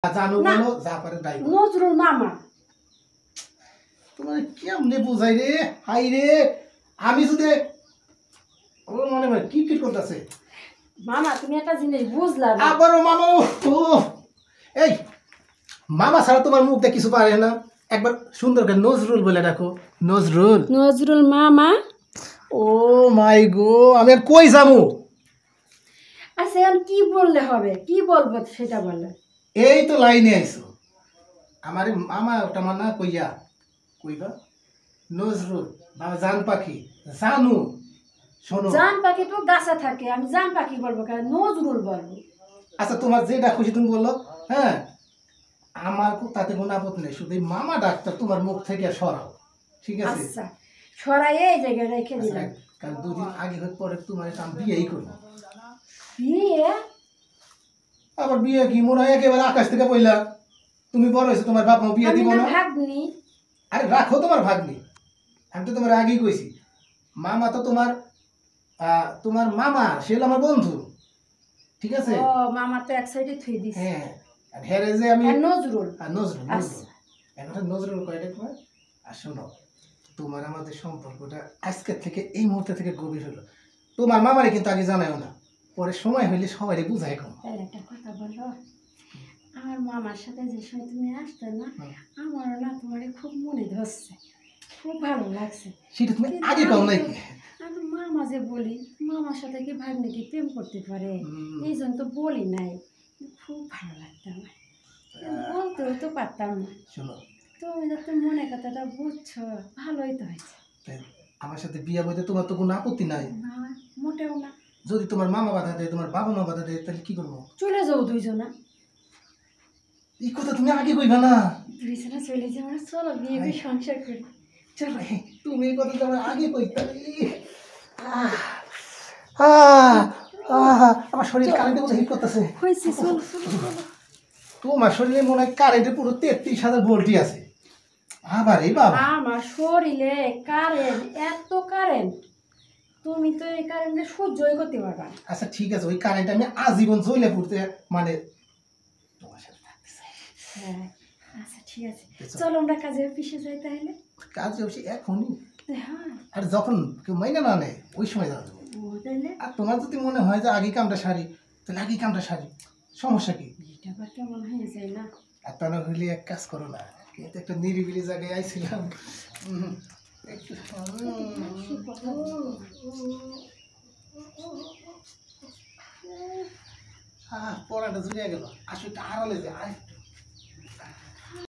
জানো বলো যা পারে তাই নজরুল মামা তোমার কেমনে বুঝাই রে হাই রে আমি যদি ও মনে হয় কি কি করতেছে মামা তুমি একটা জিনিস বুঝলা না আবারও মামা ও এই মামা ছাড়া তোমার মুখ দিয়ে কিছু পারে না একবার সুন্দর করে নজরুল বলে ডাকো নজরুল নজরুল মামা ও মাই গো আমি আর কই যামু আচ্ছা এখন কি বললে হবে কি বলবো সেটা বললে এই তো লাইনে আইছো আমার মামা ওটা মানা কইয়া কইবা নজরুল বাবা জান পাখি জানু শোনো জান পাখি তো গাছে থাকে আমি জান পাখি বলবো কেন নজরুল বলবো আচ্ছা তোমার যেটা খুশি তুমি বললো হ্যাঁ আমার তাতে কোনো আপত্তি নেই শুধু এই মামা ডাক্তার তোমার মুখ থেকে সরাও ঠিক আছে আচ্ছা সরাই এই জায়গায় রেখে দিলাম কারণ দুদিন আগে হয়ে পরে তোমার আমি বিয়েই করবো বিয়ে আবার বিয়ে কি মনে হয় একেবারে আকাশ থেকে পড়লা তুমি বড় হয়েছো তোমার বাপ মা বিয়ে আমি দিব না না ভাগ্নি আরে রাখো তোমার ভাগ্নি আমি তো তোমার আগেই কইছি মামা তো তোমার তোমার মামা সে হলো আমার বন্ধু ঠিক আছে ও মামা তো এক সাইডে থুই দিছে হ্যাঁ আর হেরে যে আমি আর নজরুল নজরুল আচ্ছা এখন নজরুল কয়টা তোমার আর শোনো তোমার আমাদের সম্পর্কটা আজকের থেকে এই মুহূর্তে থেকে গভীর হলো তোমার মামারে কিন্তু আগে জানাও না পরে সময় হইলে সবাই বুঝাই কম তাহলে একটা কথা বলো আমার মামার সাথে যে সময় তুমি আসতে না আমারও না তোমার খুব মনে ধরছে খুব ভালো লাগছে সেটা তুমি আগে কম নাকি আমি মামা যে বলি মামার সাথে কি ভাই নাকি প্রেম করতে পারে এই জন্য তো বলি নাই খুব ভালো লাগতো আমার বলতেও তো পারতাম না শোনো তুমি যখন মনে কথাটা বুঝছো ভালোই তো হয়েছে আমার সাথে বিয়ে বইতে তোমার তো কোনো আপত্তি নাই না মোটেও না যদি তোমার মামা বাধা দেয় তোমার বাবা মা বাধা দেয় তাহলে কি করবো চলে যাও দুইজনা এই কথা তুমি আগে কইবা না দুইজনা চলে যাও না চলো বিয়ে বিয়ে সংসার করি চলো তুমি এই কথা তোমার আগে কইতা আমার শরীর কারেন্টে মধ্যে হিট করতেছে হয়েছে চলো চলো চলো তোমার শরীরে মনে হয় কারেন্টের পুরো 33,000 ভোল্টই আছে আবার এই বাবা আমার শরীরে কারেন্ট এত কারেন্ট তুমি তো এই কারেন্টে সহ্যই করতে পারবা না। আচ্ছা ঠিক আছে ওই কারেন্ট আমি আজীবন জ্বলে পড়তে মানে তোমার সাথে থাকতে চাই হ্যাঁ আচ্ছা ঠিক আছে চলো আমরা কাজে অফিসে যাই তাহলে কাজে বসে এখনই হ্যাঁ আর যখন কেউ মাইনে না নেয় ওই সময় যাওয়া যাবে ও তাহলে আর তোমার যদি মনে হয় যে আগে কামটা সারি তাহলে আগে কামটা সারি সমস্যা কি এটা আবার কেমন হয়ে যায় না আর তা না হইলে এক কাজ করো না কিন্তু একটা নিরিবিলি জায়গায় আইছিলাম পড়াটা জুড়িয়ে গেল আসলে আড়ালে যায়